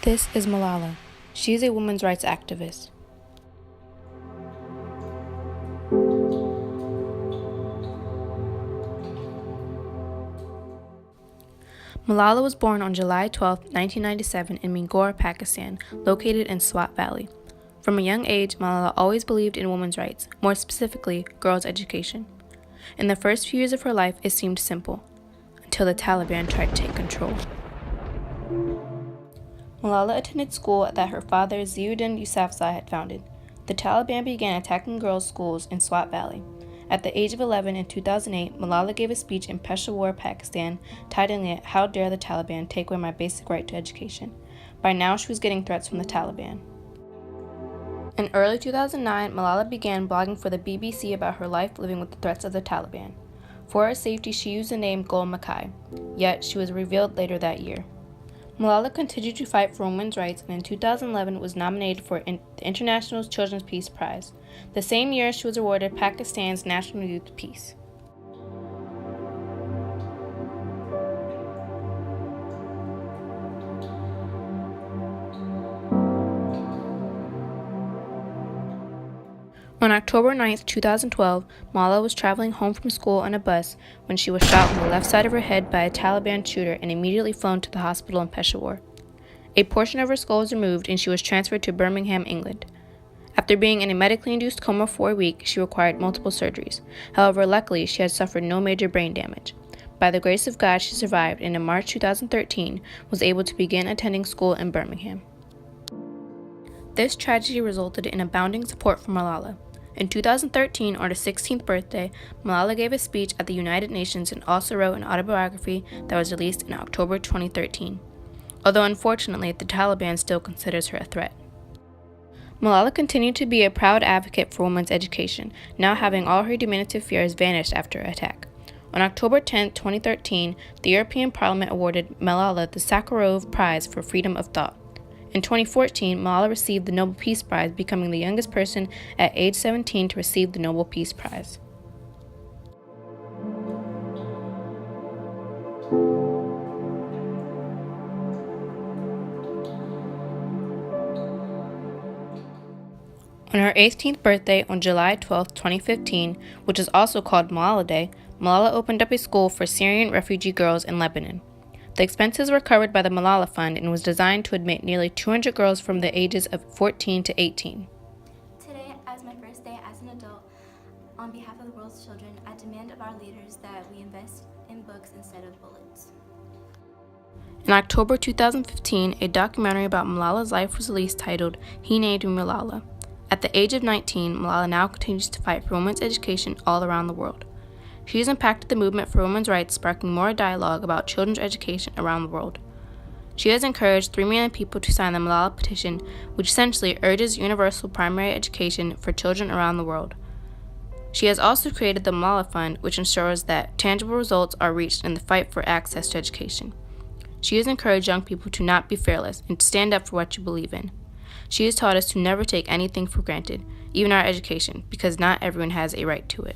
This is Malala. She is a women's rights activist. Malala was born on July 12, 1997 in Mingora, Pakistan, located in Swat Valley. From a young age, Malala always believed in women's rights, more specifically, girls' education. In the first few years of her life, it seemed simple, until the Taliban tried to take control. Malala attended school that her father, Malala Yousafzai, had founded. The Taliban began attacking girls' schools in Swat Valley. At the age of 11 in 2008, Malala gave a speech in Peshawar, Pakistan, titling it, "How Dare the Taliban Take Away My Basic Right to Education?" By now, she was getting threats from the Taliban. In early 2009, Malala began blogging for the BBC about her life living with the threats of the Taliban. For her safety, she used the name Gul Makai, yet she was revealed later that year. Malala continued to fight for women's rights and in 2011 was nominated for the International Children's Peace Prize. The same year, she was awarded Pakistan's National Youth Peace. On October 9, 2012, Malala was traveling home from school on a bus when she was shot on the left side of her head by a Taliban shooter and immediately flown to the hospital in Peshawar. A portion of her skull was removed and she was transferred to Birmingham, England. After being in a medically induced coma for a week, she required multiple surgeries. However, luckily, she had suffered no major brain damage. By the grace of God, she survived and in March 2013 was able to begin attending school in Birmingham. This tragedy resulted in abounding support for Malala. In 2013, on her 16th birthday, Malala gave a speech at the United Nations and also wrote an autobiography that was released in October 2013. Although unfortunately, the Taliban still considers her a threat. Malala continued to be a proud advocate for women's education, now having all her diminutive fears vanished after her attack. On October 10, 2013, the European Parliament awarded Malala the Sakharov Prize for Freedom of Thought. In 2014, Malala received the Nobel Peace Prize, becoming the youngest person at age 17 to receive the Nobel Peace Prize. On her 18th birthday on July 12, 2015, which is also called Malala Day, Malala opened up a school for Syrian refugee girls in Lebanon. The expenses were covered by the Malala Fund and was designed to admit nearly 200 girls from the ages of 14 to 18. Today, as my first day as an adult, on behalf of the world's children, I demand of our leaders that we invest in books instead of bullets. In October 2015, a documentary about Malala's life was released titled He Named Me Malala. At the age of 19, Malala now continues to fight for women's education all around the world. She has impacted the movement for women's rights, sparking more dialogue about children's education around the world. She has encouraged 3 million people to sign the Malala petition, which essentially urges universal primary education for children around the world. She has also created the Malala Fund, which ensures that tangible results are reached in the fight for access to education. She has encouraged young people to not be fearless and to stand up for what you believe in. She has taught us to never take anything for granted, even our education, because not everyone has a right to it.